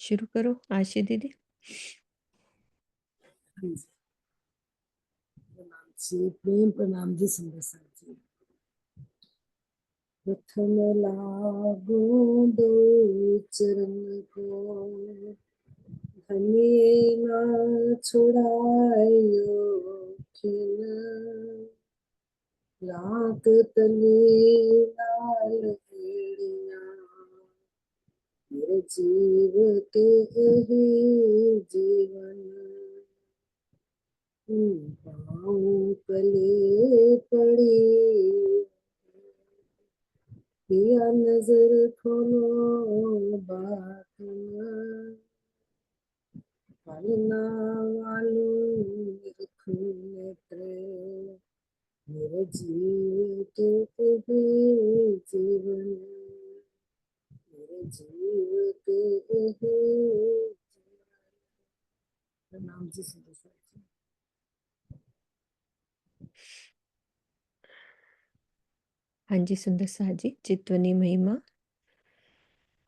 शुरू करो आशी दीदी। हाँ जी, प्रणाम जी, प्रेम प्रणाम जी, सुंदर सा जी। प्रथम लागू दो चरण को, धनिए ना छुड़ायो खिन, लाख तले लाल भेड़िया, मेरे जीव के ही जीवन, पाँव तले पड़ी, पिया नजर खोलो बात न, पालना वालों निरखो नेत्र, मेरे जीव के ही जीवन, मेरे जीव के ही जीवन। प्रणाम जी, सुंदर सा जी। हाँ जी सुंदर सा जी, चितवनी महिमा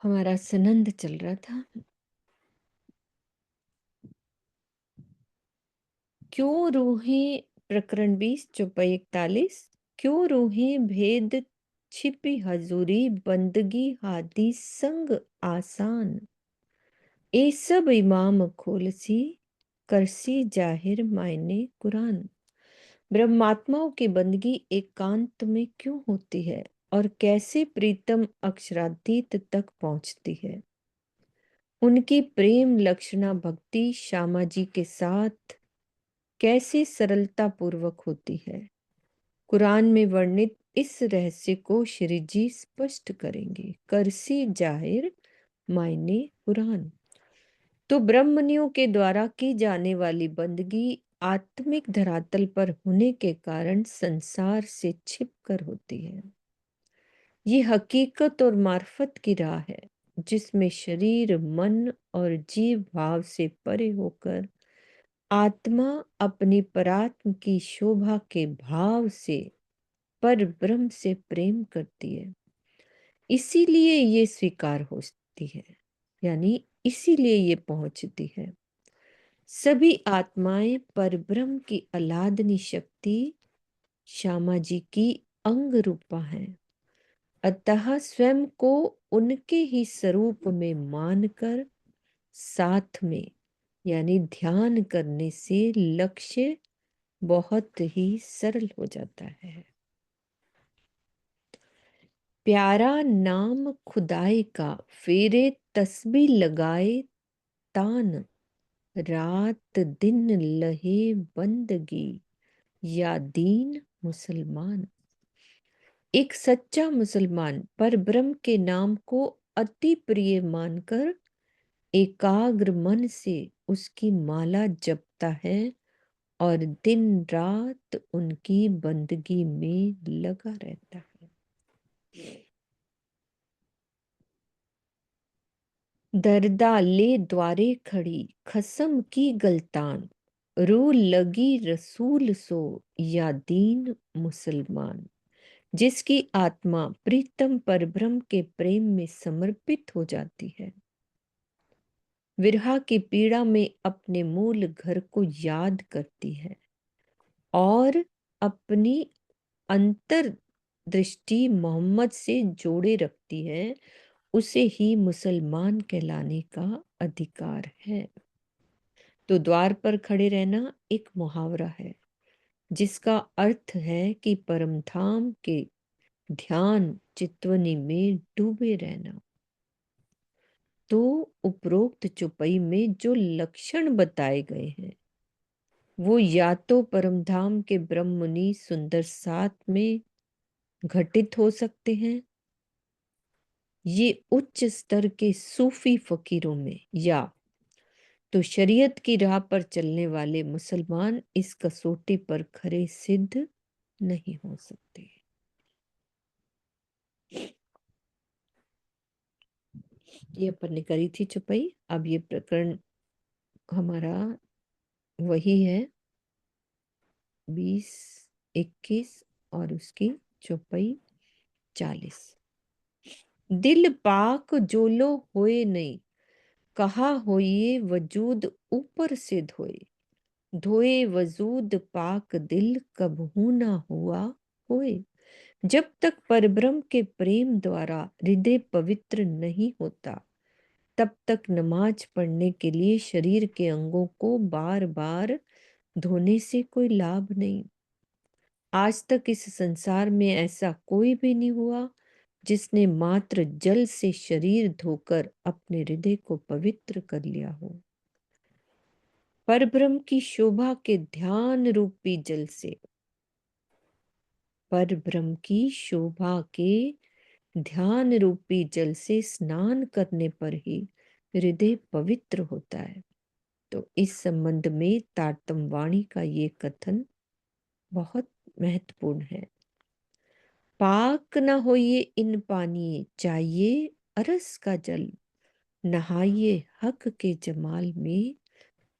हमारा सनंद चल रहा था। क्यों रूहें, प्रकरण 20 चौपाई 41। क्यों रूहें भेद छिपी हजूरी, बंदगी हादी संग आसान, ए सब इमाम खोलसी, करसी जाहिर मायने कुरान। ब्रह्मात्माओं की बंदगी एकांत में क्यों होती है और कैसे प्रीतम अक्षरातीत तक पहुंचती है। उनकी प्रेम लक्षणा भक्ति श्यामा जी के साथ कैसे सरलता पूर्वक होती है। कुरान में वर्णित इस रहस्य को श्री जी स्पष्ट करेंगे। करसी जाहिर मायने कुरान। तो ब्रह्मनियों के द्वारा की जाने वाली बंदगी आत्मिक धरातल पर होने के कारण संसार से छिपकर होती है। ये हकीकत और मार्फत की राह है जिसमें शरीर मन और जीव भाव से परे होकर आत्मा अपनी परात्म की शोभा के भाव से पर ब्रह्म से प्रेम करती है। इसीलिए ये स्वीकार होती है, यानी इसीलिए ये पहुंचती है। सभी आत्माएं परब्रह्म की अलादनी शक्ति श्यामा जी की अंग रूपा हैं। अतः स्वयं को उनके ही स्वरूप में मानकर साथ में यानी ध्यान करने से लक्ष्य बहुत ही सरल हो जाता है। प्यारा नाम खुदाई का, फेरे तस्बीह लगाए तान, रात दिन लहे बंदगी, या दीन मुसलमान। एक सच्चा मुसलमान पर ब्रह्म के नाम को अति प्रिय मानकर एकाग्र मन से उसकी माला जपता है और दिन रात उनकी बंदगी में लगा रहता है। दरदा ले द्वारे खड़ी, खसम की गलतान, रू लगी रसूल सो, या दीन मुसलमान। जिसकी आत्मा प्रीतम परब्रह्म के प्रेम में समर्पित हो जाती है, विरहा की पीड़ा में अपने मूल घर को याद करती है और अपनी अंतर दृष्टि मोहम्मद से जोड़े रखती है, उसे ही मुसलमान कहलाने का अधिकार है। तो द्वार पर खड़े रहना एक मुहावरा है जिसका अर्थ है कि परमधाम के ध्यान चितवनी में डूबे रहना। तो उपरोक्त चौपाई में जो लक्षण बताए गए हैं वो या तो परमधाम के ब्रह्ममुनि सुंदर सात में घटित हो सकते हैं, ये उच्च स्तर के सूफी फकीरों में, या तो शरीयत की राह पर चलने वाले मुसलमान इस कसौटी पर खरे सिद्ध नहीं हो सकते। ये अपन ने करी थी चौपाई। अब ये प्रकरण हमारा वही है 20, 21 और उसकी चौपाई 40। दिल पाक जोलो होए नहीं, कहा होइए वजूद ऊपर से धोए, धोए वजूद पाक दिल कबहू ना हुआ होए। जब तक परब्रह्म के प्रेम द्वारा हृदय पवित्र नहीं होता, तब तक नमाज पढ़ने के लिए शरीर के अंगों को बार बार धोने से कोई लाभ नहीं। आज तक इस संसार में ऐसा कोई भी नहीं हुआ जिसने मात्र जल से शरीर धोकर अपने हृदय को पवित्र कर लिया हो। परब्रह्म की शोभा के ध्यान रूपी जल से, परब्रह्म की शोभा के ध्यान रूपी जल से स्नान करने पर ही हृदय पवित्र होता है। तो इस संबंध में तारतम वाणी का ये कथन बहुत महत्वपूर्ण है। पाक न होइए इन पानी, चाहिए अरस का जल, नहाइए हक के जमाल में,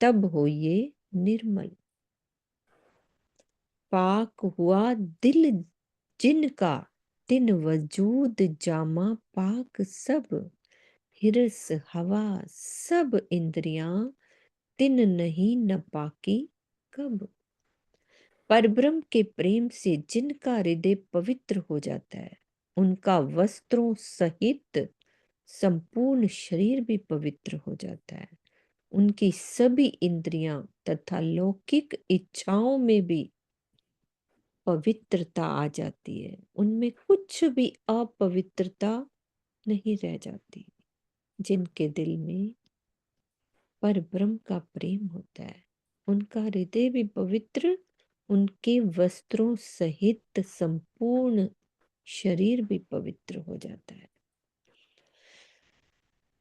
तब होइए निर्मल। पाक हुआ दिल जिनका, तिन वजूद जामा पाक सब, हिरस हवा सब इंद्रियां, तिन नहीं न पाकी कब। परब्रह्म के प्रेम से जिनका हृदय पवित्र हो जाता है, उनका वस्त्रों सहित संपूर्ण शरीर भी पवित्र हो जाता है। उनकी सभी इंद्रियां तथा लौकिक इच्छाओं में भी पवित्रता आ जाती है। उनमें कुछ भी अपवित्रता नहीं रह जाती। जिनके दिल में परब्रह्म का प्रेम होता है, उनका हृदय भी पवित्र, उनके वस्त्रों सहित संपूर्ण शरीर भी पवित्र हो जाता है।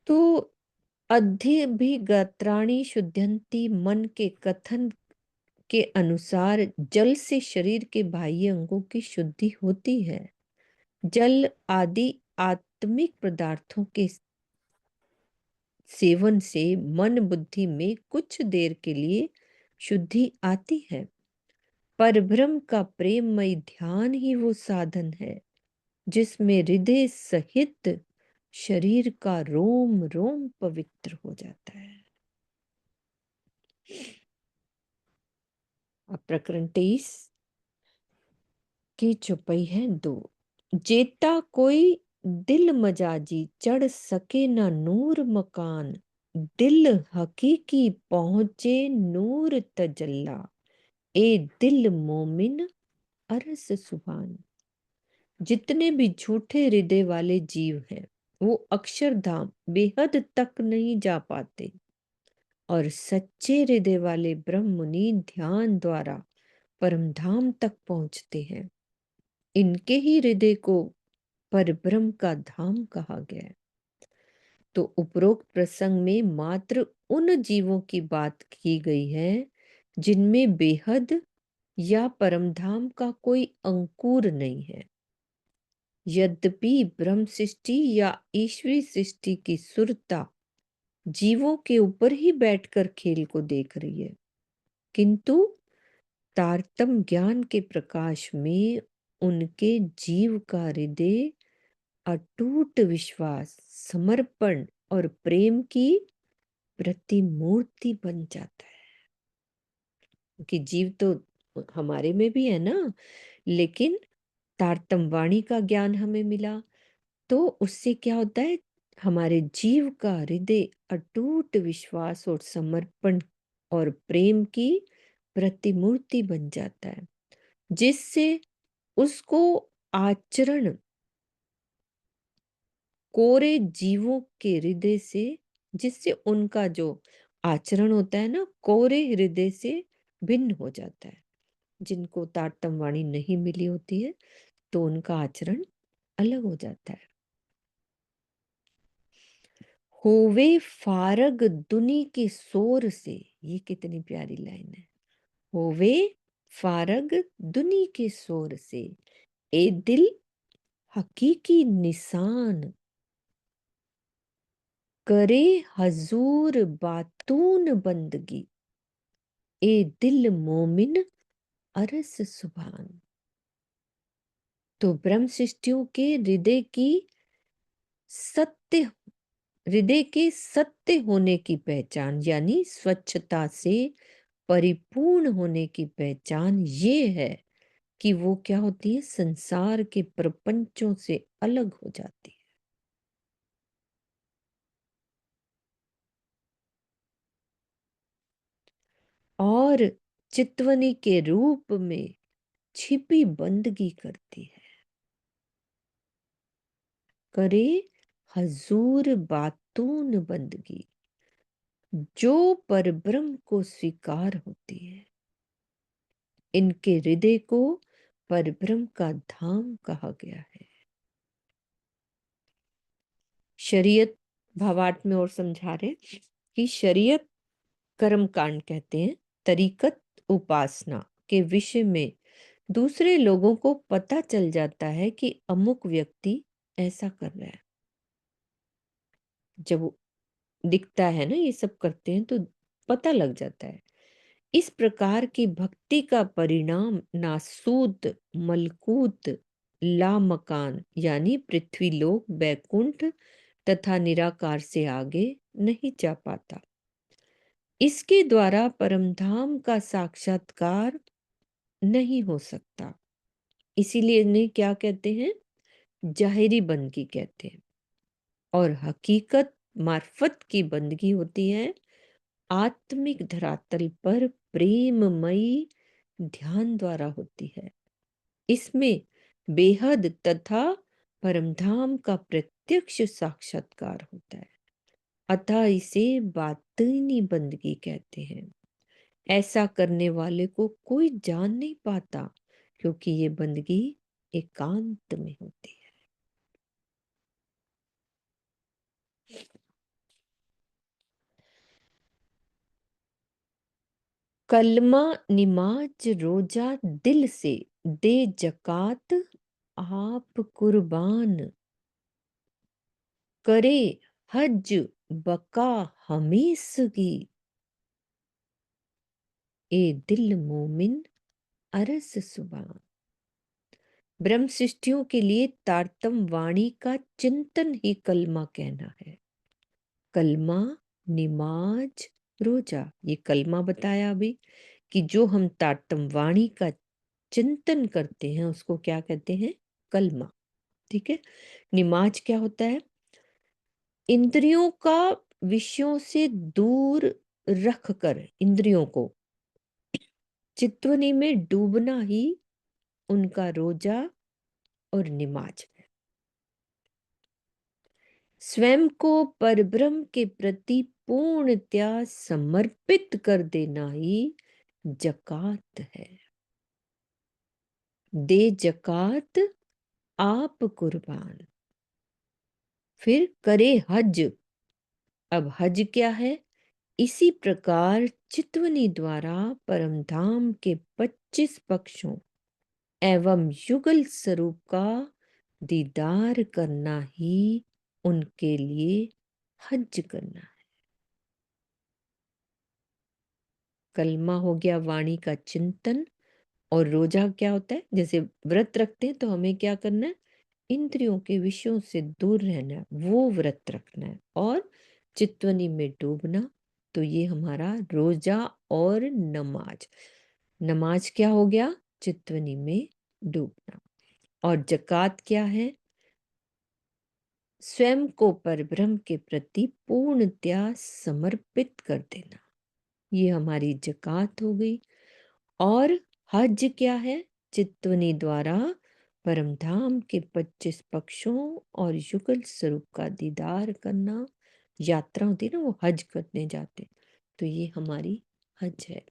तो अधिभिगात्राणि शुद्धयन्ति मन के कथन के अनुसार जल से शरीर के बाह्य अंगों की शुद्धि होती है। जल आदि आत्मिक पदार्थों के सेवन से मन बुद्धि में कुछ देर के लिए शुद्धि आती है। परब्रह्म का प्रेममय ध्यान ही वो साधन है जिसमें हृदय सहित शरीर का रोम रोम पवित्र हो जाता है। अब प्रकरण 23 की चौपाई है 2। जेता कोई दिल मजाजी, चढ़ सके ना नूर मकान, दिल हकीकी पहुंचे नूर तजल्ला, ए दिल मोमिन अरस सुभान। जितने भी झूठे हृदय वाले जीव हैं, वो अक्षरधाम बेहद तक नहीं जा पाते, और सच्चे हृदय वाले ब्रह्म मुनि ध्यान द्वारा परमधाम तक पहुंचते हैं। इनके ही हृदय को परब्रह्म का धाम कहा गया है। तो उपरोक्त प्रसंग में मात्र उन जीवों की बात की गई है जिनमें बेहद या परमधाम का कोई अंकुर नहीं है। यद्यपि ब्रह्म सृष्टि या ईश्वरी सृष्टि की सुरता जीवों के ऊपर ही बैठकर खेल को देख रही है, किंतु तारतम ज्ञान के प्रकाश में उनके जीव का हृदय अटूट विश्वास, समर्पण और प्रेम की प्रतिमूर्ति बन जाता है। कि जीव तो हमारे में भी है ना, लेकिन तारतम वाणी का ज्ञान हमें मिला तो उससे क्या होता है, हमारे जीव का हृदय अटूट विश्वास और समर्पण और प्रेम की प्रतिमूर्ति बन जाता है, जिससे उसको आचरण कोरे जीवों के हृदय से, जिससे उनका जो आचरण होता है ना, कोरे हृदय से भिन्न हो जाता है। जिनको तारतम वाणी नहीं मिली होती है तो उनका आचरण अलग हो जाता है। होवे फारग दुनी के शोर से, ये कितनी प्यारी लाइन है। होवे फारग दुनी के शोर से, ए दिल हकीकी निशान, करे हजूर बातून बंदगी, ए दिल मोमिन अरस सुभान। तो ब्रह्म सृष्टियों के हृदय की सत्य हृदय के सत्य होने की पहचान यानी स्वच्छता से परिपूर्ण होने की पहचान ये है कि वो क्या होती है, संसार के प्रपंचों से अलग हो जाती है। और चितवनी के रूप में छिपी बंदगी करती है। करे हजूर बातून बंदगी जो परब्रह्म को स्वीकार होती है। इनके हृदय को परब्रह्म का धाम कहा गया है। शरीयत भावार्थ में और समझा रहे कि शरीयत कर्म कांड कहते हैं, तरीकत उपासना के विषय में दूसरे लोगों को पता चल जाता है कि अमुक व्यक्ति ऐसा कर रहा है। जब वो दिखता है ना, ये सब करते हैं तो पता लग जाता है। इस प्रकार की भक्ति का परिणाम नासूत मलकूत लामकान यानी पृथ्वीलोक बैकुंठ तथा निराकार से आगे नहीं जा पाता। इसके द्वारा परमधाम का साक्षात्कार नहीं हो सकता। इसीलिए इन्हें क्या कहते हैं, जाहिरी बंदगी कहते हैं। और हकीकत मार्फत की बंदगी होती है आत्मिक धरातल पर प्रेममयी ध्यान द्वारा होती है। इसमें बेहद तथा परमधाम का प्रत्यक्ष साक्षात्कार होता है। अतः इसे बातिनी बंदगी कहते हैं। ऐसा करने वाले को कोई जान नहीं पाता क्योंकि ये बंदगी एकांत में होती है। कलमा निमाज रोजा दिल से दे जकात आप कुर्बान करे हज बका हमेशगी ए दिल मोमिन अरस सुबान। ब्रह्म सृष्टियों के लिए तारतम वाणी का चिंतन ही कलमा कहना है। कलमा निमाज रोजा, ये कलमा बताया अभी कि जो हम तारतम वाणी का चिंतन करते हैं उसको क्या कहते हैं, कलमा। ठीक है। निमाज क्या होता है, इंद्रियों का विषयों से दूर रखकर इंद्रियों को चित्वनी में डूबना ही उनका रोजा और निमाज है। स्वयं को परब्रह्म के प्रति पूर्णतया समर्पित कर देना ही जकात है। दे जकात आप कुर्बान। फिर करे हज। अब हज क्या है, इसी प्रकार चितवनी द्वारा परमधाम के 25 पक्षों एवं युगल स्वरूप का दीदार करना ही उनके लिए हज करना है। कलमा हो गया वाणी का चिंतन, और रोजा क्या होता है, जैसे व्रत रखते हैं तो हमें क्या करना है, इंद्रियों के विषयों से दूर रहना है, वो व्रत रखना है। और चित्वनी में डूबना, तो ये हमारा रोजा और नमाज। नमाज क्या हो गया, चित्वनी में डूबना। और जकात क्या है, स्वयं को परब्रह्म के प्रति पूर्णतया समर्पित कर देना, ये हमारी जकात हो गई। और हज क्या है, चित्वनी द्वारा परमधाम के 25 पक्षों और युगल स्वरूप का दीदार करना। यात्रा होती है ना, वो हज करने जाते, तो ये हमारी हज है।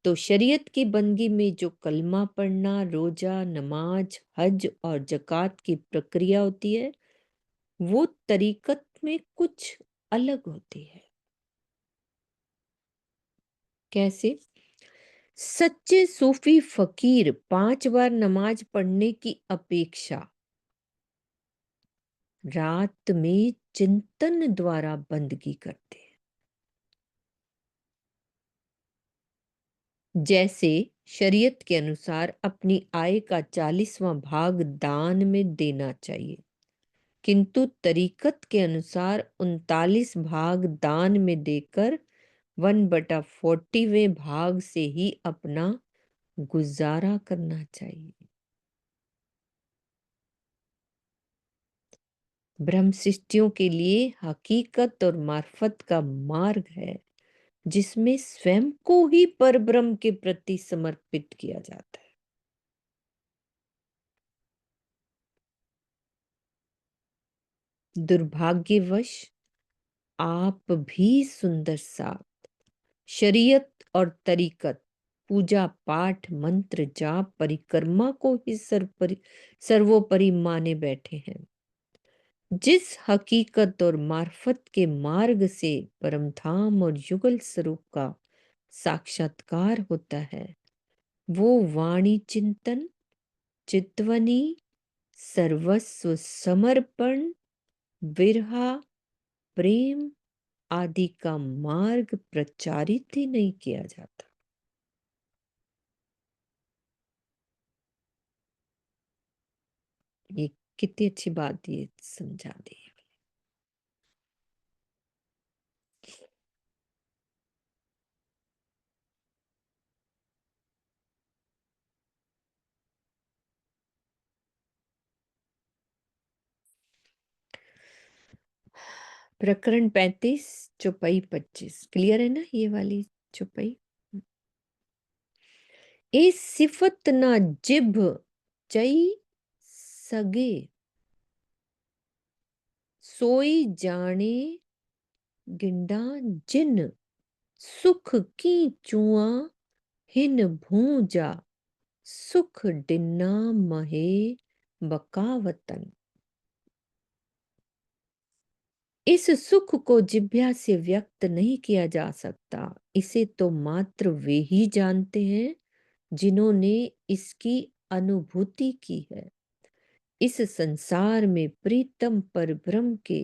तो शरीयत की बंदगी में जो कलमा पढ़ना, रोजा, नमाज, हज और जकात की प्रक्रिया होती है, वो तरीकत में कुछ अलग होती है। कैसे, सच्चे सूफी फकीर 5 बार नमाज पढ़ने की अपेक्षा रात में चिंतन द्वारा बंदगी करते हैं। जैसे शरीयत के अनुसार अपनी आय का 40वां भाग दान में देना चाहिए, किंतु तरीकत के अनुसार 39 भाग दान में देकर 1/40वें भाग से ही अपना गुजारा करना चाहिए। ब्रह्म सृष्टियों के लिए हकीकत और मार्फत का मार्ग है, जिसमें स्वयं को ही परब्रह्म के प्रति समर्पित किया जाता है। दुर्भाग्यवश आप भी सुंदर साथ शरीयत और तरीकत, पूजा पाठ, मंत्र जाप, परिक्रमा को ही सर्वोपरि माने बैठे हैं। जिस हकीकत और मार्फत के मार्ग से परमधाम और युगल स्वरूप का साक्षात्कार होता है, वो वाणी चिंतन, चितवनी, सर्वस्व समर्पण, विरहा, प्रेम आदि का मार्ग प्रचारित ही नहीं किया जाता। ये कितनी अच्छी बात ये समझा दी। प्रकरण 35 चौपाई 25 क्लियर है ना ये वाली चौपाई। ए सिफत ना जिभ चई सगे, सोई जाने गिंडा जिन, सुख की चुआ हिन भूजा, सुख डिन्ना महे बकावतन। इस सुख को जिह्वा से व्यक्त नहीं किया जा सकता। इसे तो मात्र वे ही जानते हैं जिन्होंने इसकी अनुभूति की है। इस संसार में प्रीतम परब्रह्म के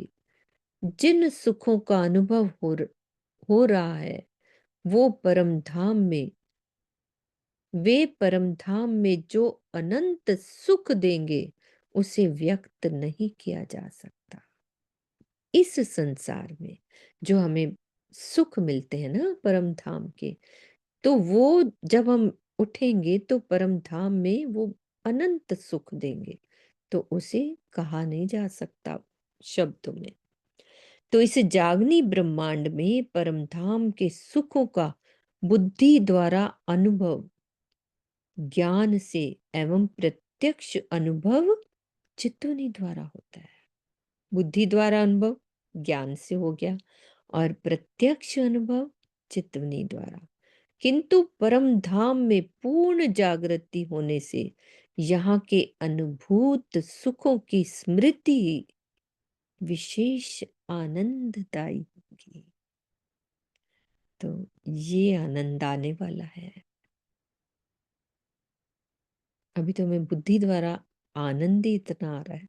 जिन सुखों का अनुभव हो रहा है, वो परम धाम में वे परम धाम में जो अनंत सुख देंगे, उसे व्यक्त नहीं किया जा सकता। इस संसार में जो हमें सुख मिलते हैं ना परम धाम के, तो वो जब हम उठेंगे तो परम धाम में वो अनंत सुख देंगे, तो उसे कहा नहीं जा सकता शब्दों में। तो इस जागनी ब्रह्मांड में परम धाम के सुखों का बुद्धि द्वारा अनुभव ज्ञान से एवं प्रत्यक्ष अनुभव चित्तवनी द्वारा होता है। बुद्धि द्वारा अनुभव ज्ञान से हो गया और प्रत्यक्ष अनुभव चित्तवनी द्वारा। किंतु परम धाम में पूर्ण जागृति होने से यहाँ के अनुभूत सुखों की स्मृति विशेष आनंददायी होगी। तो ये आनंद आने वाला है। अभी तो हमें बुद्धि द्वारा आनंद ही इतना आ रहा है।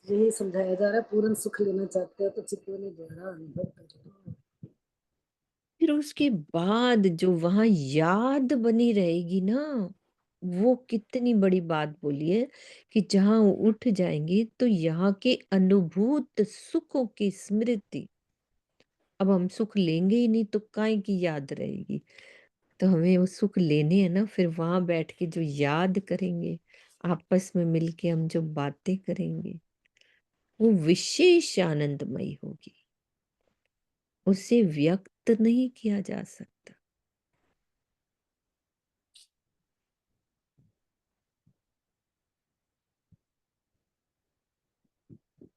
यही समझाया जा रहा है, पूर्ण सुख लेना चाहते हो तो चितवनी द्वारा अनुभव करो। फिर उसके बाद जो वहां याद बनी रहेगी ना, वो कितनी बड़ी बात बोली है कि जहां उठ जाएंगे तो यहाँ के अनुभूत सुखों की स्मृति। अब हम सुख लेंगे ही नहीं तो काय की याद रहेगी। तो हमें वो सुख लेने हैं ना, फिर वहां बैठ के जो याद करेंगे, आपस में मिलके हम जो बातें करेंगे, वो विशेष आनंदमयी होगी। उसे व्यक्त नहीं किया जा सकता।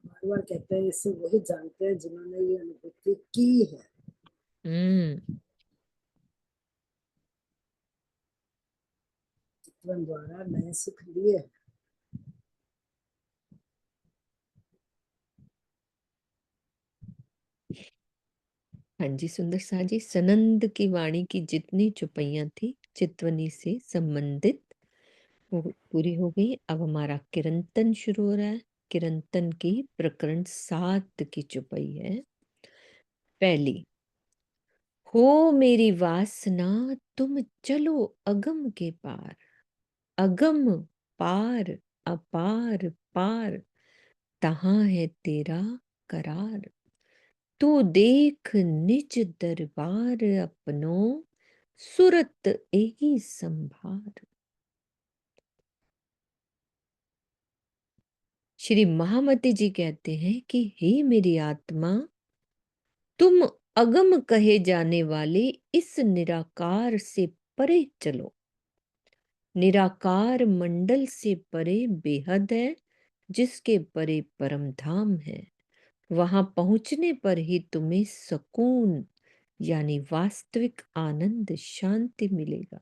बार बार कहते हैं, इससे वही जानते हैं जिन्होंने ये अनुभूति की है। हम्म। चितवन द्वारा नए सुख लिए। हाँ जी सुंदर शाह जी, सनंद की वाणी की जितनी चुपैयां थी चितवनी से संबंधित वो पूरी हो गई। अब हमारा किरंतन शुरू हो रहा है। किरंतन की प्रकरण 7 की चुपई है। पहली, हो मेरी वासना तुम चलो अगम के पार, अगम पार, अपार पार, तहाँ है तेरा करार। तू देख निज दरबार अपनो, सुरत एही संभार। श्री महामती जी कहते हैं कि हे मेरी आत्मा, तुम अगम कहे जाने वाले इस निराकार से परे चलो। निराकार मंडल से परे बेहद है, जिसके परे परम धाम है। वहां पहुंचने पर ही तुम्हें सुकून यानी वास्तविक आनंद शांति मिलेगा।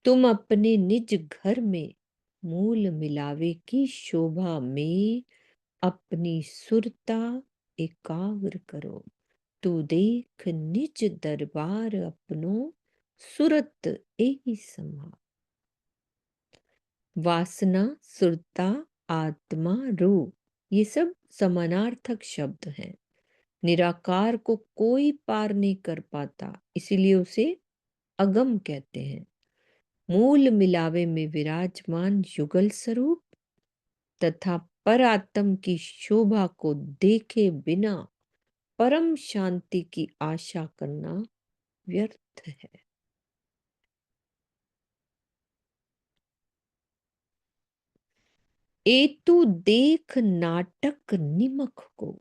तुम अपने निज घर में मूल मिलावे की शोभा में अपनी सुरता एकाग्र करो। तू देख निज दरबार अपनो, सुरत एही समा। वासना, सुरता, आत्मा, रूह, ये सब समानार्थक शब्द हैं। निराकार को कोई पार नहीं कर पाता, इसीलिए उसे अगम कहते हैं। मूल मिलावे में विराजमान युगल स्वरूप तथा परात्म की शोभा को देखे बिना परम शांति की आशा करना व्यर्थ है। एतु देख नाटक निमक को,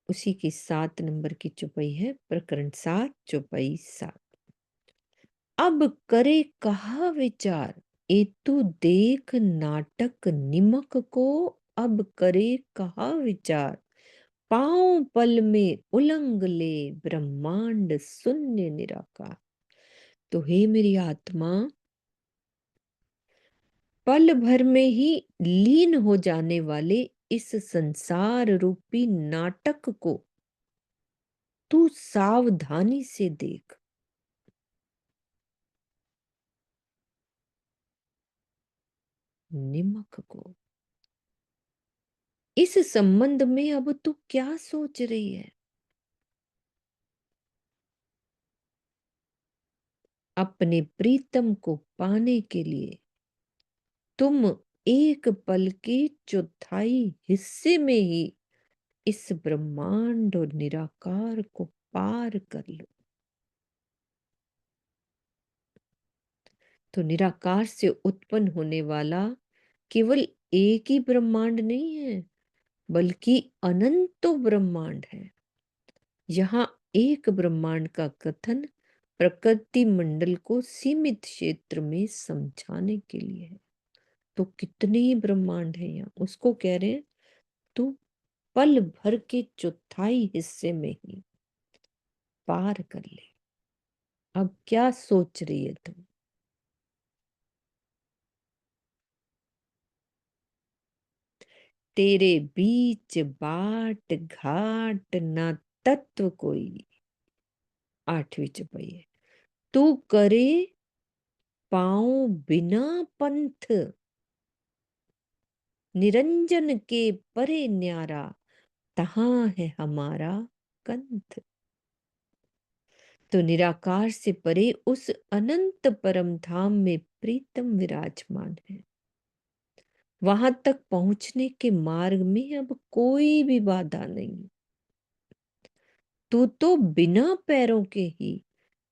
उसी की 7 नंबर की चौपाई है, प्रकरण 7, चौपाई 7। अब करे कहा विचार, एतु देख नाटक निमक को, अब करे कहा विचार। पांव पल में उलंग ले ब्रह्मांड शून्य निराकार। तो हे मेरी आत्मा, पल भर में ही लीन हो जाने वाले इस संसार रूपी नाटक को तू सावधानी से देख। निमक को, इस संबंध में अब तू क्या सोच रही है? अपने प्रीतम को पाने के लिए तुम एक पल के चौथाई हिस्से में ही इस ब्रह्मांड और निराकार को पार कर लो। तो निराकार से उत्पन्न होने वाला केवल एक ही ब्रह्मांड नहीं है, बल्कि अनंतो ब्रह्मांड है। यहाँ एक ब्रह्मांड का कथन प्रकृति मंडल को सीमित क्षेत्र में समझाने के लिए है। तो कितने ही ब्रह्मांड है यहाँ, उसको कह रहे हैं तू पल भर के चौथाई हिस्से में ही पार कर ले। अब क्या सोच रही है तुम? तेरे बीच बाट घाट ना तत्व कोई, 8वीं चौपाई है। तू करे पाओ बिना पंथ, निरंजन के परे न्यारा, तहां है हमारा कंथ। तो निराकार से परे उस अनंत परम धाम में प्रीतम विराजमान है। वहां तक पहुंचने के मार्ग में अब कोई भी बाधा नहीं। तू तो बिना पैरों के ही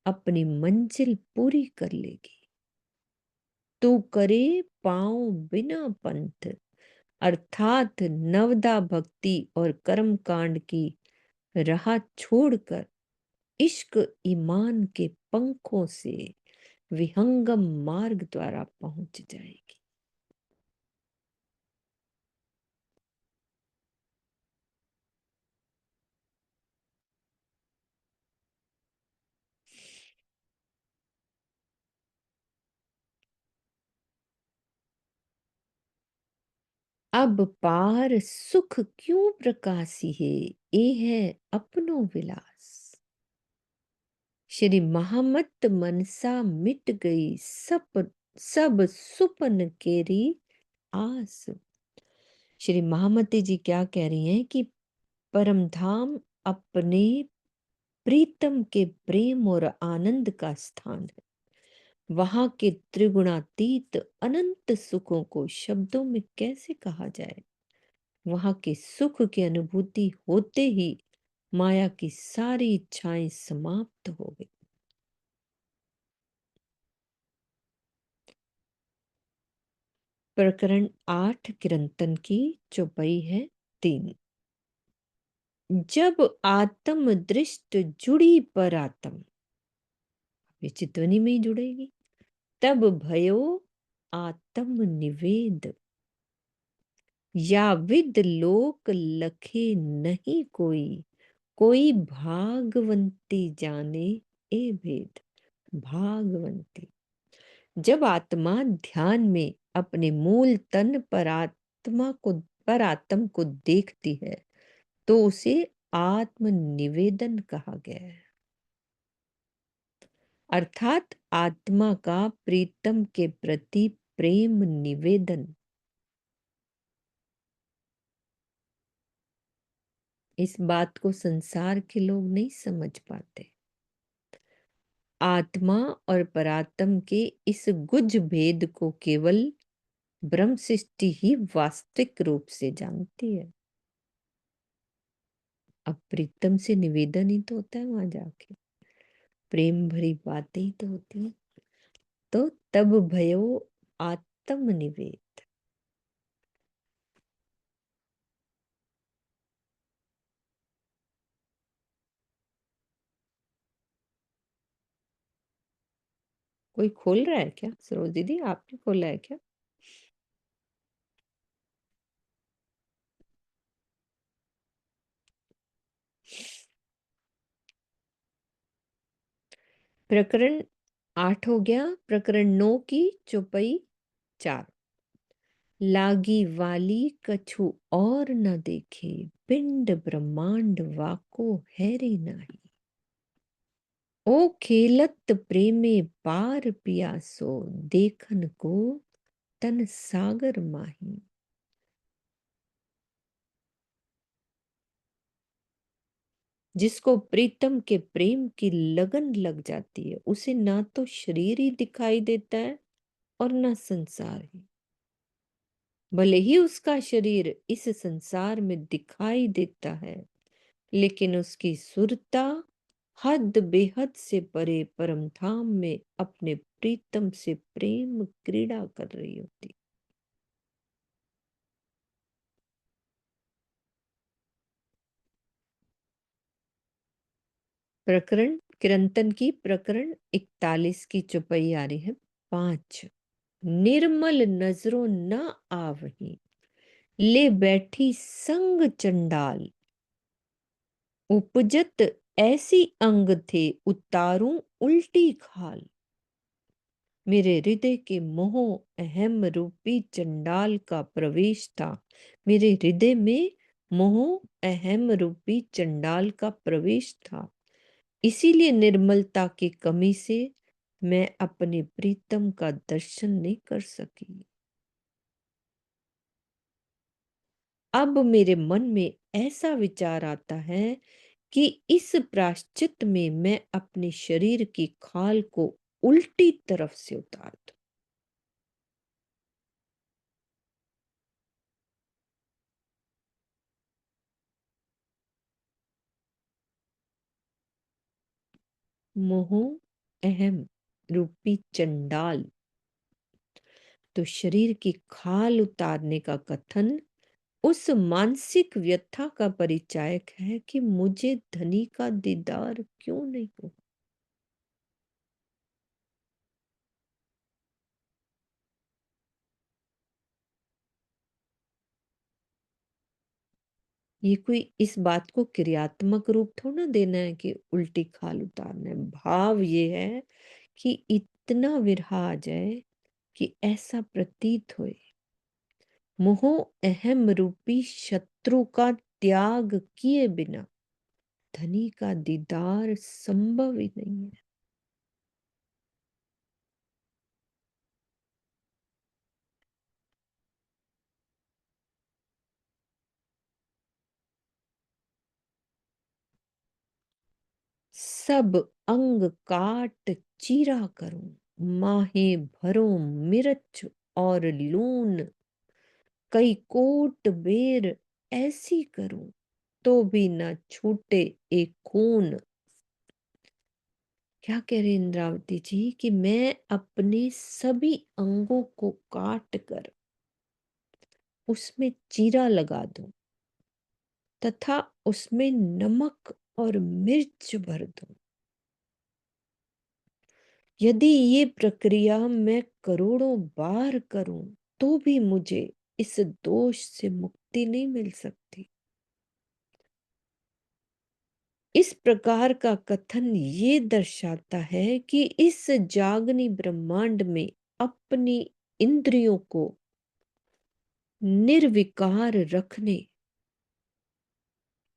अपनी मंजिल पूरी कर लेगी। तू करे पांव बिना पंथ, अर्थात नवदा भक्ति और कर्म कांड की राह छोड़कर इश्क ईमान के पंखों से विहंगम मार्ग द्वारा पहुंच जाएगी। अब पार सुख क्यों प्रकाशी है, ये है अपनो विलास। श्री महामत मनसा मिट गई सब, सब सुपन केरी आस। श्री महामती जी क्या कह रही हैं कि परम धाम अपने प्रीतम के प्रेम और आनंद का स्थान है। वहां के त्रिगुणातीत अनंत सुखों को शब्दों में कैसे कहा जाए। वहां के सुख की अनुभूति होते ही माया की सारी इच्छाएं समाप्त हो गई। प्रकरण 8 किरंतन की चौपाई है 3। जब आत्म दृष्ट जुड़ी पर आत्म, वे चितवनी में ही जुड़ेगी, तब भयो आत्म निवेद। या विद लोक लखे नहीं कोई, कोई भागवंती जाने ए भेद। भागवंती, जब आत्मा ध्यान में अपने मूल तन पर आत्म को देखती है तो उसे आत्म निवेदन कहा गया है। अर्थात आत्मा का प्रीतम के प्रति प्रेम निवेदन। इस बात को संसार के लोग नहीं समझ पाते। आत्मा और परात्म के इस गुज भेद को केवल ब्रह्म सृष्टि ही वास्तविक रूप से जानती है। अब प्रीतम से निवेदन ही तो होता है, वहां जाके प्रेम भरी बातें ही तो होती हैं। तो तब भयो आत्म निवेद। कोई खोल रहा है क्या? सरोज दीदी, आपने खोला है क्या? प्रकरण 8 हो गया। प्रकरण 9 की चौपाई 4। लागी वाली कछु और न देखे, पिंड ब्रह्मांड वाको हैरी नाही। ओ खेलत प्रेमे पार पियासो, देखन को तन सागर माही। जिसको प्रीतम के प्रेम की लगन लग जाती है उसे ना तो शरीर ही दिखाई देता है और ना संसार ही। भले ही उसका शरीर इस संसार में दिखाई देता है, लेकिन उसकी सुरता हद बेहद से परे परम धाम में अपने प्रीतम से प्रेम क्रीड़ा कर रही होती। प्रकरण किरंतन की प्रकरण 41 की चौपाई आ रही है 5। निर्मल नजरों न आवही, ले बैठी संग चंडाल। उपजत ऐसी अंग थे, उतारूं उल्टी खाल। मेरे हृदय के मोह अहम रूपी चंडाल का प्रवेश था। मेरे हृदय में मोह अहम रूपी चंडाल का प्रवेश था। इसीलिए निर्मलता की कमी से मैं अपने प्रीतम का दर्शन नहीं कर सकी। अब मेरे मन में ऐसा विचार आता है कि इस प्रायश्चित में मैं अपने शरीर की खाल को उल्टी तरफ से उतार दूं। मोह अहम रूपी चंडाल, तो शरीर की खाल उतारने का कथन उस मानसिक व्यथा का परिचायक है कि मुझे धनी का दीदार क्यों नहीं हो। ये कोई इस बात को क्रियात्मक रूप थोड़ा देना है कि उल्टी खाल उतारना है। भाव ये है कि इतना विरह आ जाए कि ऐसा प्रतीत होए मोह अहम रूपी शत्रु का त्याग किए बिना धनी का दीदार संभव ही नहीं है। सब अंग काट चीरा करूं, माहे भरो मिर्च और लून, कई कोट बेर ऐसी करूं, तो भी न छूटे एक खून। क्या कह रहे इंद्रावती जी कि मैं अपने सभी अंगों को काट कर उसमें चीरा लगा दूं तथा उसमें नमक और मिर्च भर दूं। यदि ये प्रक्रिया मैं करोड़ों बार करूं तो भी मुझे इस दोष से मुक्ति नहीं मिल सकती। इस प्रकार का कथन ये दर्शाता है कि इस जागनी ब्रह्मांड में अपनी इंद्रियों को निर्विकार रखने,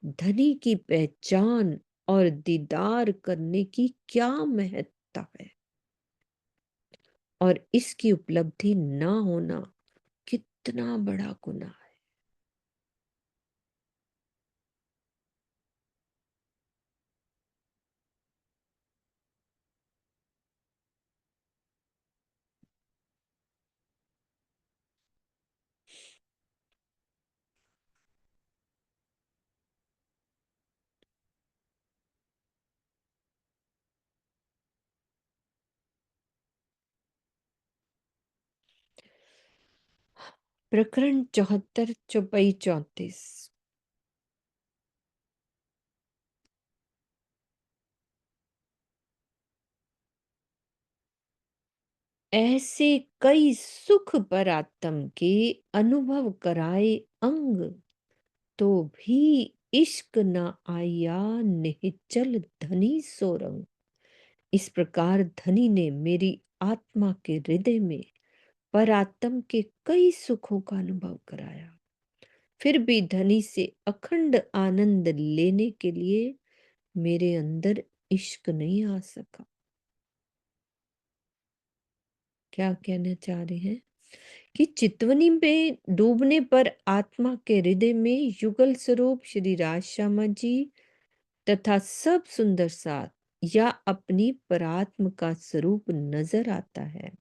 धनी की पहचान और दीदार करने की क्या महत्ता है, और इसकी उपलब्धि ना होना कितना बड़ा गुनाह है। प्रकरण 74 चौपाई 34। ऐसे कई सुख परात्म के अनुभव कराए अंग, तो भी इश्क न आया निश्चल धनी सोरंग। इस प्रकार धनी ने मेरी आत्मा के हृदय में परात्म के कई सुखों का अनुभव कराया, फिर भी धनी से अखंड आनंद लेने के लिए मेरे अंदर इश्क नहीं आ सका। क्या कहना चाह रहे हैं कि चितवनी में डूबने पर आत्मा के हृदय में युगल स्वरूप श्री राज श्यामा जी तथा सब सुंदर साथ या अपनी परात्म का स्वरूप नजर आता है।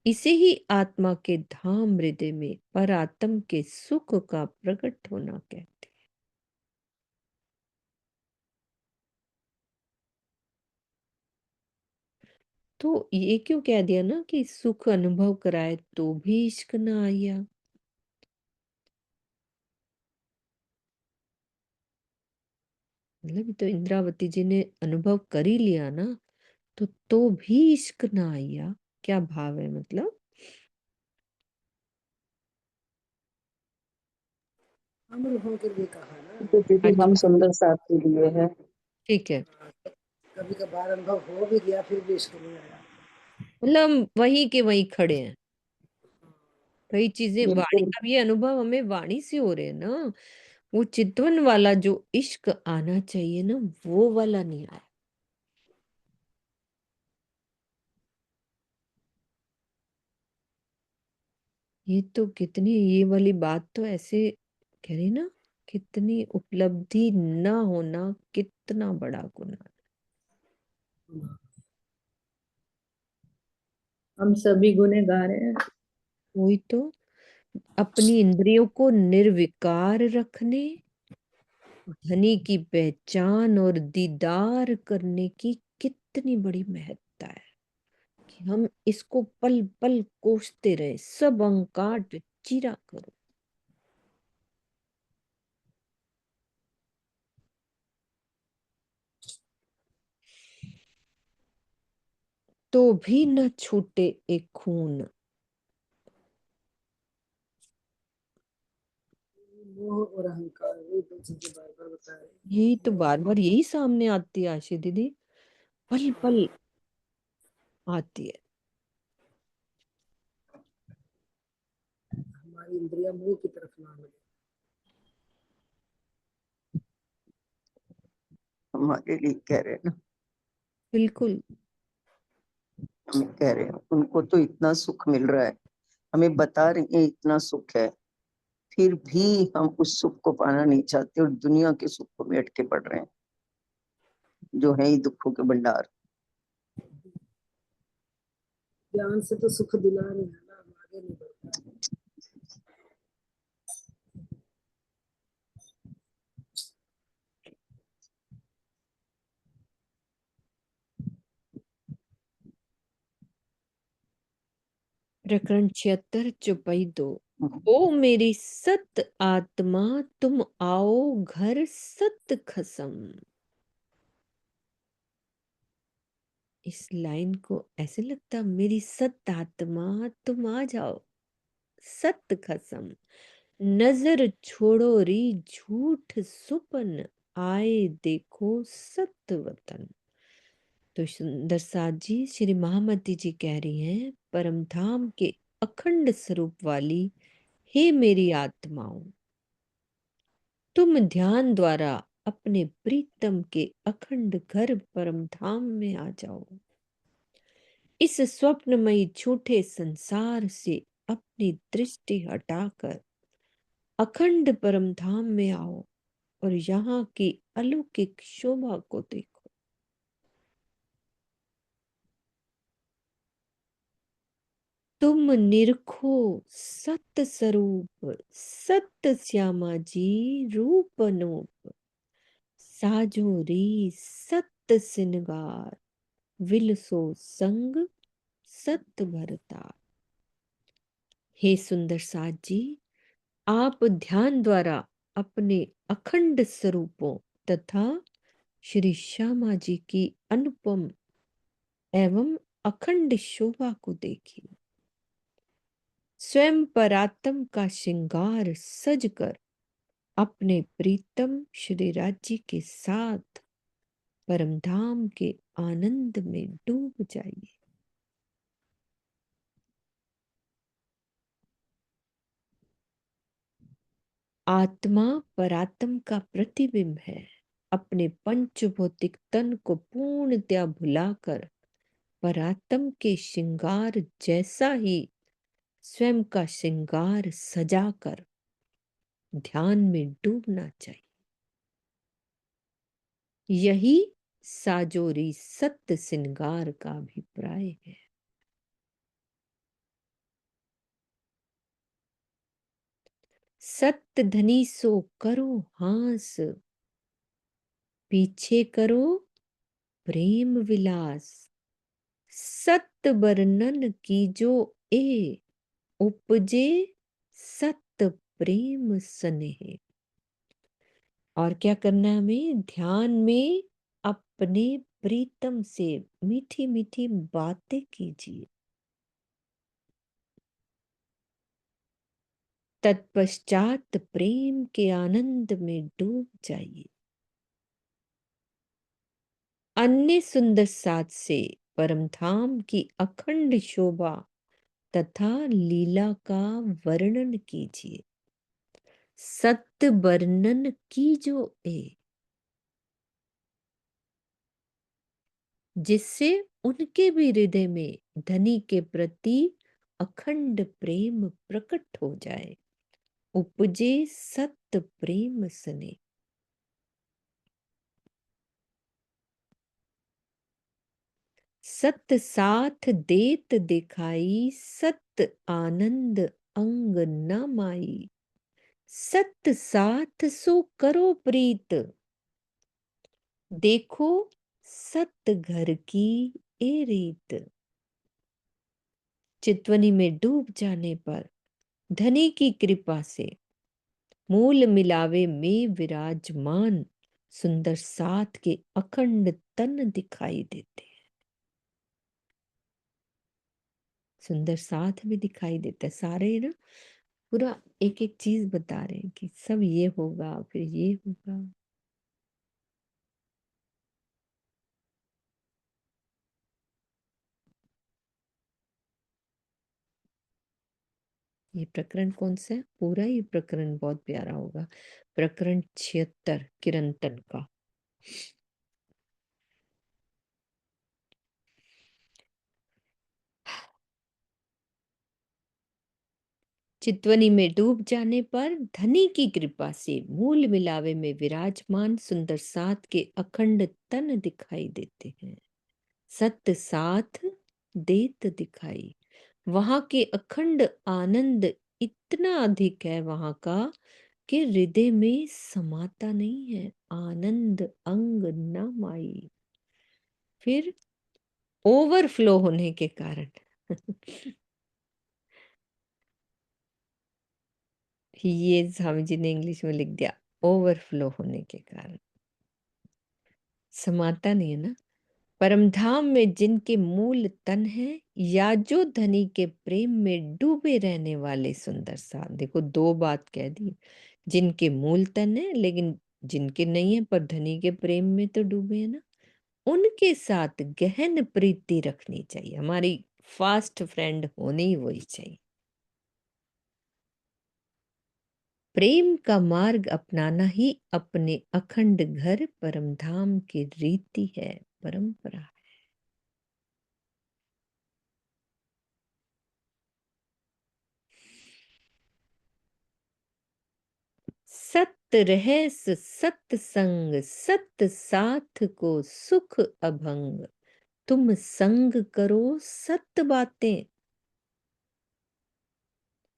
इसे ही आत्मा के धाम हृदय में परात्म के सुख का प्रकट होना कहते हैं। तो ये क्यों कह दिया ना कि सुख अनुभव कराए तो भी इश्क ना आया। मतलब तो इंद्रावती जी ने अनुभव कर ही लिया ना, तो भी इश्क ना आया, क्या भाव है मतलब। अनुभव के लिए कहा ना। तो दीदी हम अच्छा, सुंदर साथ के लिए है। ठीक है। कभी कभार अनुभव हो भी गया फिर भी इश्क नहीं आया। मतलब वही के वही खड़े हैं कई चीजें वाणी। बिल्कुल। अब ये अनुभव हमें वाणी से हो रहे हैं ना, वो चितवन वाला जो इश्क आना चाहिए ना, वो वाला नहीं आया। ये तो कितनी, ये वाली बात तो ऐसे कह रही ना, कितनी उपलब्धि ना होना कितना बड़ा गुनाह। हम सभी गुनहगार हैं। वही तो, अपनी इंद्रियों को निर्विकार रखने, धनी की पहचान और दीदार करने की कितनी बड़ी महत्ता है कि हम इसको पल पल कोसते रहे, सब अंग काट चीरा करो, तो भी न छूटे एक खून। मोह और अहंकार ये दो चीजें बार बार बता रहे हैं। यही तो मोह बार बार अहंकार। यही सामने आती है आशी दीदी, पल पल आती है। हमारी इंद्रिया मोह की तरफ ना लगे। हमारे लिए कह रहे हैं ना, बिल्कुल। हम कह रहे हैं उनको तो इतना सुख मिल रहा है, हमें बता रही है इतना सुख है, फिर भी हम उस सुख को पाना नहीं चाहते और दुनिया के सुख को में अटके पड़ रहे हैं। जो है ही दुखों के भंडार। ज्ञान से तो सुख दिला रहे हैं ना, हम आगे नहीं बढ़ पा रहे। प्रकरण 76 चौपाई 2। ओ मेरी सत आत्मा तुम आओ घर सत खसम। इस लाइन को ऐसे लगता, मेरी सत आत्मा तुम आ जाओ सत खसम। नजर छोड़ो री झूठ सुपन, आए देखो सत वतन। तो सुंदर साथ जी श्री महामती जी कह रही हैं, परम धाम के अखंड स्वरूप वाली हे मेरी आत्माओं, तुम ध्यान द्वारा अपने प्रीतम के अखंड घर परम धाम में आ जाओ। इस स्वप्नमयी झूठे संसार से अपनी दृष्टि हटाकर अखंड परम धाम में आओ और यहाँ की अलौकिक शोभा को देखो। तुम निरखो सत स्वरूप सत्य श्यामा जी रूप अनूप, साजो री सत्य सिनगार, विलसो संग सत भरता। हे सुंदर साथ जी, आप ध्यान द्वारा अपने अखंड स्वरूपों तथा श्री श्यामा जी की अनुपम एवं अखंड शोभा को देखिए। स्वयं परात्म का श्रृंगार सजकर अपने प्रीतम श्री राज्य के साथ परमधाम के आनंद में डूब जाइए। आत्मा परात्म का प्रतिबिंब है। अपने पंचभौतिक तन को पूर्णतया भुलाकर परात्म के श्रृंगार जैसा ही स्वयं का श्रृंगार सजाकर ध्यान में डूबना चाहिए। यही साजोरी सत्य श्रृंगार का अभिप्राय है। सत्य धनी सो करो हास, पीछे करो प्रेम विलास, सत्य वर्णन की जो ए उपजे सत्य प्रेम स्नेह। और क्या करना है हमें? ध्यान में अपने प्रीतम से मीठी मीठी बातें कीजिए। तत्पश्चात प्रेम के आनंद में डूब जाइए। अन्य सुंदर साथ से परमधाम की अखंड शोभा तथा लीला का वर्णन कीजिए। सत्य वर्णन की जो ए, जिससे उनके भी हृदय में धनी के प्रति अखंड प्रेम प्रकट हो जाए। उपजे सत्य प्रेम सने। सत्य साथ देत दिखाई, सत्य आनंद अंग न माई, सत्य साथ सो करो प्रीत, देखो सत्य घर की ए रीत। चितवनी में डूब जाने पर धनी की कृपा से मूल मिलावे में विराजमान सुंदर साथ के अखंड तन दिखाई देते हैं। सुंदर साथ भी दिखाई देता है। सारे ना पूरा एक एक चीज बता रहे हैं कि सब ये होगा फिर ये होगा। ये प्रकरण कौन सा है? पूरा ही प्रकरण बहुत प्यारा होगा। प्रकरण 76 किरंतन का। चितवनी में डूब जाने पर धनी की कृपा से मूल मिलावे में विराजमान सुंदर साथ के अखंड तन दिखाई देते हैं। सत्य साथ देत दिखाई। वहां के अखंड आनंद इतना अधिक है वहां का कि हृदय में समाता नहीं है। आनंद अंग न माई। फिर ओवरफ्लो होने के कारण ये स्वामी जी ने इंग्लिश में लिख दिया, ओवरफ्लो होने के कारण समाता नहीं है ना। परमधाम में जिनके मूल तन है, या जो धनी के प्रेम में डूबे रहने वाले सुंदर सा। देखो दो बात कह दी, जिनके मूल तन है लेकिन जिनके नहीं है पर धनी के प्रेम में तो डूबे है ना, उनके साथ गहन प्रीति रखनी चाहिए। हमारी फास्ट फ्रेंड होनी ही वही चाहिए। प्रेम का मार्ग अपनाना ही अपने अखंड घर परमधाम की रीति है, परंपरा है। सत्य रहस सत्य संग, सत्य साथ को सुख अभंग। तुम संग करो सत्य बातें,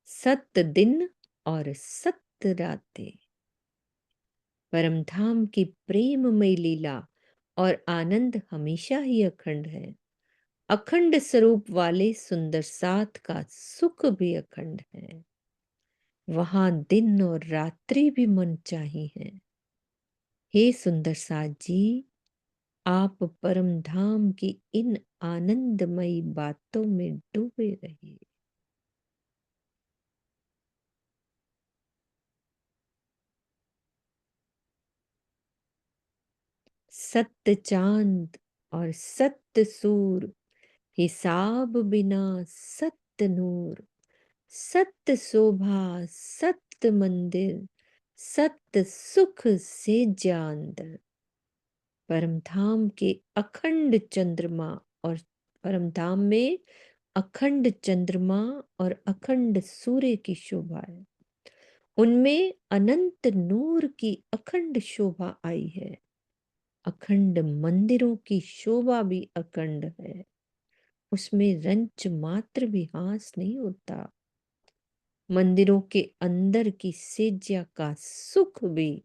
सत्य दिन और सत्य रातें। परमधाम की प्रेममय लीला और आनंद हमेशा ही अखंड है। अखंड स्वरूप वाले सुंदर साथ का सुख भी अखंड है। वहां दिन और रात्रि भी मन चाही है। हे सुंदर साथ जी, आप परम धाम की इन आनंदमयी बातों में डूबे रहिए। सत्य चांद और सत्य सूर, हिसाब बिना सत्य नूर। सत्य शोभा सत्य मंदिर, सत्य सुख से जानदर। परमधाम के अखंड चंद्रमा और परमधाम में अखंड चंद्रमा और अखंड सूर्य की शोभा है। उनमें अनंत नूर की अखंड शोभा आई है। अखंड मंदिरों की शोभा भी अखंड है। उसमें रंच मात्र भी हास नहीं होता। मंदिरों के अंदर की सेज्या का सुख भी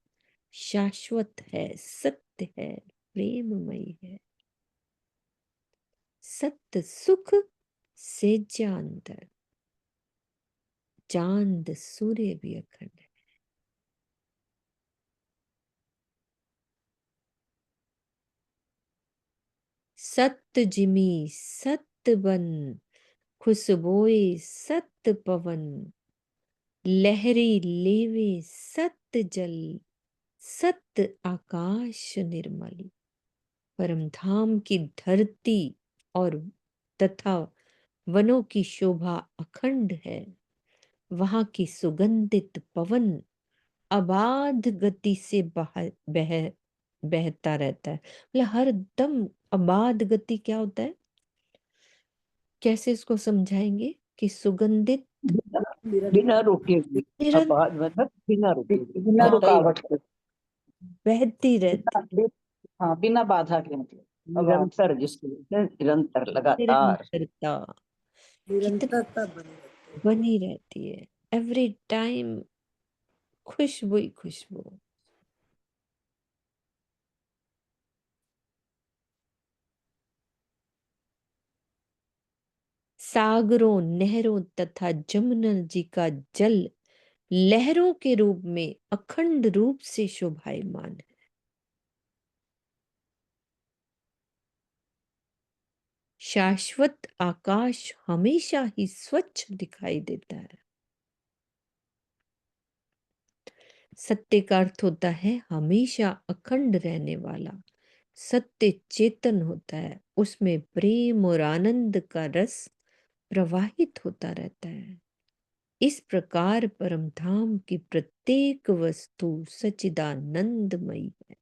शाश्वत है, सत्य है, प्रेममयी है। सत्य सुख सेज्या अंदर, चांद सूर्य भी अखंड है। सत्य जिमी सत्य बन, खुशबोए सत्य पवन। लहरी लेवे सत्य जल, सत्य आकाश निर्मल। परमधाम की धरती और तथा वनों की शोभा अखंड है। वहां की सुगंधित पवन अबाध गति से बहता रहता है। मतलब हर दम अबाध गति क्या होता है, कैसे इसको समझाएंगे कि सुगंधित बिना रुके हुए, निरंतर आबाद मतलब बिना रुके हुए, बिना बहता ही रुकावट के, बहती रहती, हाँ बिना बाधा के, मतलब आवाज निरंतर, जिसको बोलते हैं निरंतर, लगातार। निरंतरता कितनी निरंतरता बनी रहती है। बनी रहती है। एवरी टाइम खुशबू ही खुशबू। सागरों नहरों तथा जमुना जी का जल लहरों के रूप में अखंड रूप से शोभायमान है। शाश्वत आकाश हमेशा ही स्वच्छ दिखाई देता है। सत्य का अर्थ होता है हमेशा अखंड रहने वाला। सत्य चेतन होता है, उसमें प्रेम और आनंद का रस प्रवाहित होता रहता है। इस प्रकार परमधाम की प्रत्येक वस्तु सच्चिदानंदमयी है।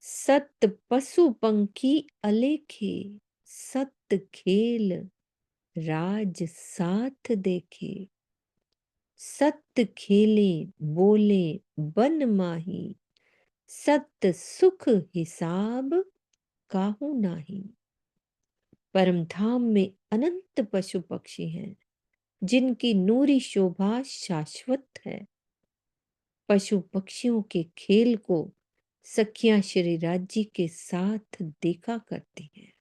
सत्य पशु पंखी अलेखे, सत खेल राज साथ देखे। सत खेले बोले बन माही। सत सुख हिसाब काहू नाही। परम धाम में अनंत पशु पक्षी हैं जिनकी नूरी शोभा शाश्वत है। पशु पक्षियों के खेल को सखियां श्री राज्य के साथ देखा करती हैं।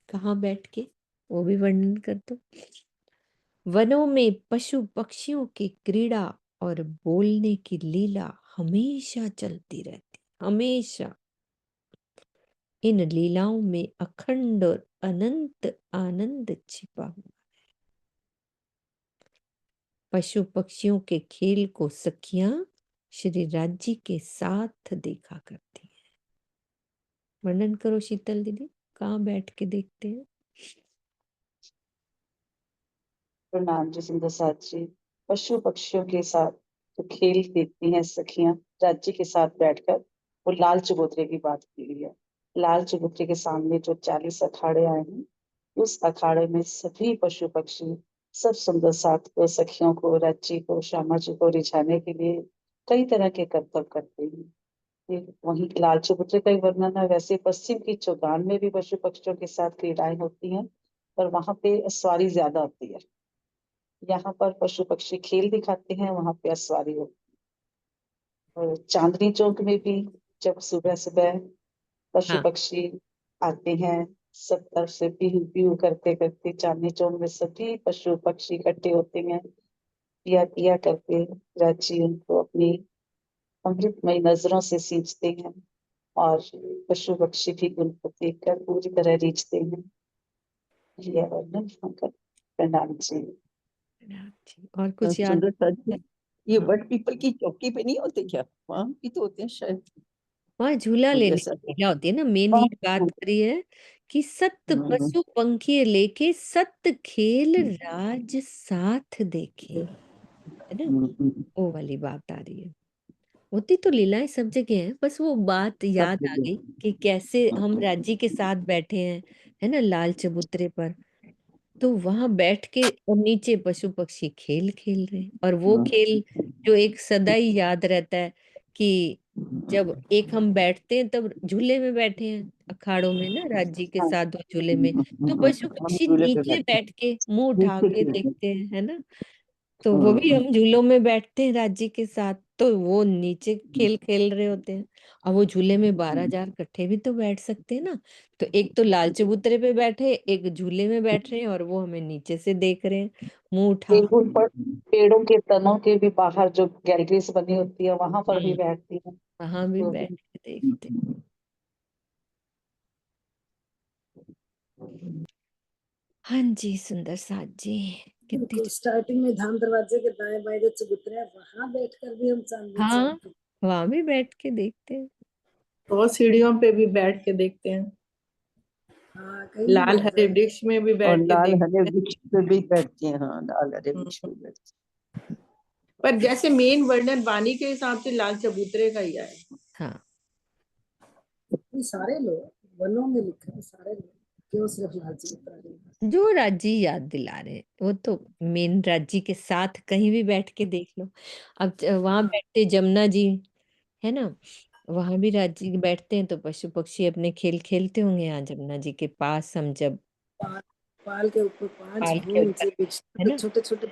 कहाँ बैठ के, वो भी वर्णन कर दो। वनों में पशु पक्षियों की क्रीड़ा और बोलने की लीला हमेशा चलती रहती, हमेशा। इन लीलाओं में अखंड और अनंत आनंद छिपा हुआ। पशु पक्षियों के खेल को सखियां श्री राज्य के साथ देखा करती हैं। वर्णन करो शीतल दीदी, कहाँ बैठ के देखते हैं? प्रणाम जी सुंदर साथ जी। पशु पक्षियों के साथ जो खेल देखती हैं सखियां राज्य के साथ बैठकर, वो लाल चबूतरे की बात की गई है। लाल चबूतरे के सामने जो 40 अखाड़े आए हैं, उस अखाड़े में सभी पशु पक्षी सब सुंदर साथ को, सखियों को, राज्य को, श्यामा जी को रिझाने के लिए कई तरह के करतब करते हैं। ये वहीं लाल चबूतरे का ही वर्णन है। वैसे पश्चिम की चौगान में भी पशु पक्षियों के साथ क्रीड़ाएं होती हैं, पर वहां पे सवारी ज्यादा होती है। यहाँ पर पशु पक्षी खेल दिखाते हैं, वहां पे सवारी होती है। और चांदनी चौक में भी जब सुबह सुबह पशु हाँ, पक्षी आते हैं, सब तरफ से पीहू पीहू करते करते चांदनी चौक में सभी पशु पक्षी इकट्ठे होते हैं, पिया पिया करते। रांची उनको अपनी अमृतमय नजरों से सींचते हैं और पशु पक्षी भी उनको देखकर पूरी तरह रीझते हैं। यह वर्णन होकर प्रणाम जी। और कुछ याद? सुंदर साथ जी, ये हाँ, बट पीपल की चौकी पे नहीं होते क्या? वहां भी तो होते हैं शायद। वहाँ झूला मुझे लेने ऐसा की लीला होती है ना। मेन ये बात करी है कि सत हम्म, पशु पंखी लेके सत खेल राज साथ देखे, है ना। हम्म, वो वाली बात आ रही है। होती तो लीलाएं सब जगह है, बस वो बात सब याद आ जगह। गई कि कैसे हम हम्म, राज्य के साथ बैठे हैं, है ना, लाल चबूतरे पर। तो वहां बैठ के और नीचे पशु पक्षी खेल खेल रहे हैं, और वो खेल जो एक सदा ही याद रहता है कि जब एक हम बैठते हैं तब झूले में बैठे हैं अखाड़ों में ना, राज्य के हाँ, साथ वो झूले में, तो पशु हम पक्षी झूले पे नीचे बैठे बैठ के मुंह उठा नीचे के खेलते देखते हैं, है ना। तो वो भी हैं। हम झूलों में बैठते हैं राज्य के साथ, तो वो नीचे खेल खेल रहे होते हैं। और वो झूले में 12,000 इकट्ठे भी तो बैठ सकते हैं ना। तो एक तो लाल चबूतरे पे बैठे, एक झूले में बैठ रहे हैं, और वो हमें नीचे से देख रहे हैं मुंह उठा। पेड़ों पर, पेड़ों के तनों के भी बाहर जो गैलरीज बनी होती है, वहां पर भी हम्म, बैठती है। वहां भी तो बैठ के देखते। हाँ जी सुंदर साथ जी, कितनी बिल्कुल स्टार्टिंग में धाम दरवाजे के दाएं बाएं जो चबूतरे हैं, वहां बैठकर भी हम चांदनी हाँ, चौक वहां भी बैठ के देखते हैं। और सीढ़ियों पे भी बैठ के देखते हैं। हाँ कहीं भी लाल बैठ हरे जाए। वृक्ष में भी और बैठ के लाल हरे देखते हैं। वृक्ष पे भी बैठती हैं। हाँ, लाल हरे वृक्ष हम्म। पे बैठती पर जैसे मेन वर्णन वाणी के हिसाब से लाल चबूतरे का ही है। हाँ, ये सारे लोग वनों में लिखे हैं, सारे लोग, क्यों सिर्फ लाल चबूतरा नहीं? जो राज्य याद दिला रहे हैं, वो तो मेन राज्य के साथ कहीं भी बैठ के देख लो। अब वहां हाँ, बैठते जमुना जी, है ना, वहां भी राज्य बैठते हैं, तो पशु पक्षी अपने खेल खेलते होंगे। यहाँ जमुना जी के पास हम जब पाल पाल के ऊपर 5 पाल के बूंद ऊपर, से है तो ना। छोटे छोटे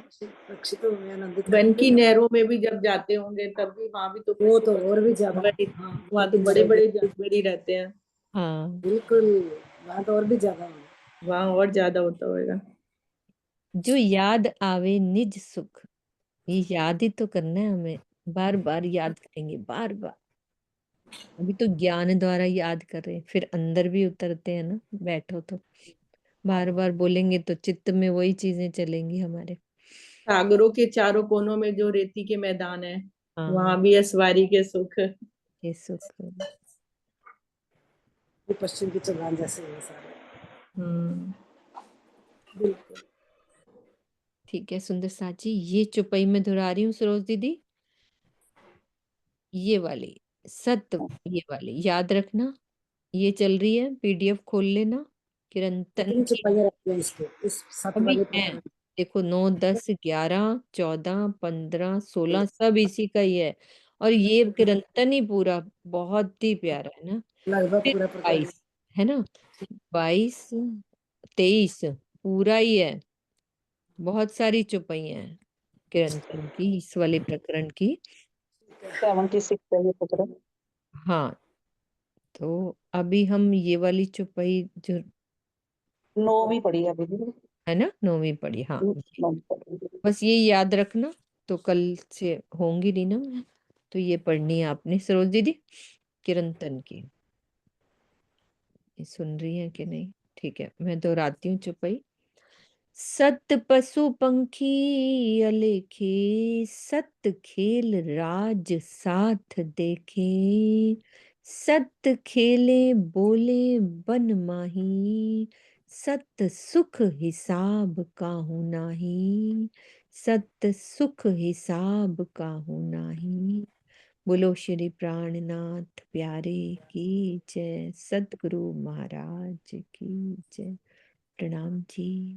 पक्षी तो हमें आनंदित वन करेंगे की ही। नहरों में भी जब जाते होंगे तब भी वहां भी तो वो पशु तो और पक्षी भी ज्यादा, जानवर ही, हाँ वो वहां तो बड़े किनारे बड़े पे जानवर ही रहते हैं। हाँ, बिल्कुल, वहां तो और भी ज्यादा होगा। वहां और ज्यादा होता होगा। जो याद आवे निज सुख, ये याद ही तो करना है हमें। बार बार याद करेंगे, बार बार। अभी तो ज्ञान द्वारा याद कर रहे हैं, फिर अंदर भी उतरते हैं ना, बैठो तो बार बार बोलेंगे तो चित्त में वही चीजें चलेंगी हमारे। सागरों के चारों कोनों में जो रेती के मैदान है, हाँ, वहां भी है सवारी के सुख। ये सुख। ये पश्चिम की चौगान जैसे हैं सारे। हम्म। बिल्कुल। ठीक है सुंदर साथ जी, ये चुपई में दोहरा रही हूँ सरोज दीदी, ये वाली सत्य, ये वाली याद रखना। ये चल रही है, पीडीएफ खोल लेना। किरंतन कितनी की चुपाइयां रखती हैं इसको, इस 7 अभी वाले है, प्रकरण? देखो 9, 10, 11, 14, 15, 16 सब इसी का ही है। और ये किरंतन ही पूरा बहुत ही प्यारा है ना। लगभग फिर पूरा प्रकरण 22 है ना, 22, 23 पूरा ही है। बहुत सारी चुपाइयां हैं किरंतन की, इस वाले प्रकरण की। 76 है ये प्रकरण। हाँ, तो अभी हम ये वाली चुपाई जो 9वीं पढ़ी है अभी भी। है ना, 9वीं पढ़ी, हाँ। 9वीं पढ़ी। बस ये याद रखना, तो कल से होंगी नहीं ना, तो ये पढ़नी है आपने सरोज दीदी, किरंतन की। ये सुन रही है कि नहीं? ठीक है, मैं दोहराती हूँ चुपाई। सत पशु पंखी अलेखे, सत खेल राज साथ देखे, सत खेले बोले बन माही, सत सुख हिसाब काहू नाही, सत सुख हिसाब काहू नाही। बोलो श्री प्राणनाथ प्यारे की जय, सतगुरु महाराज की जय। प्रणाम जी।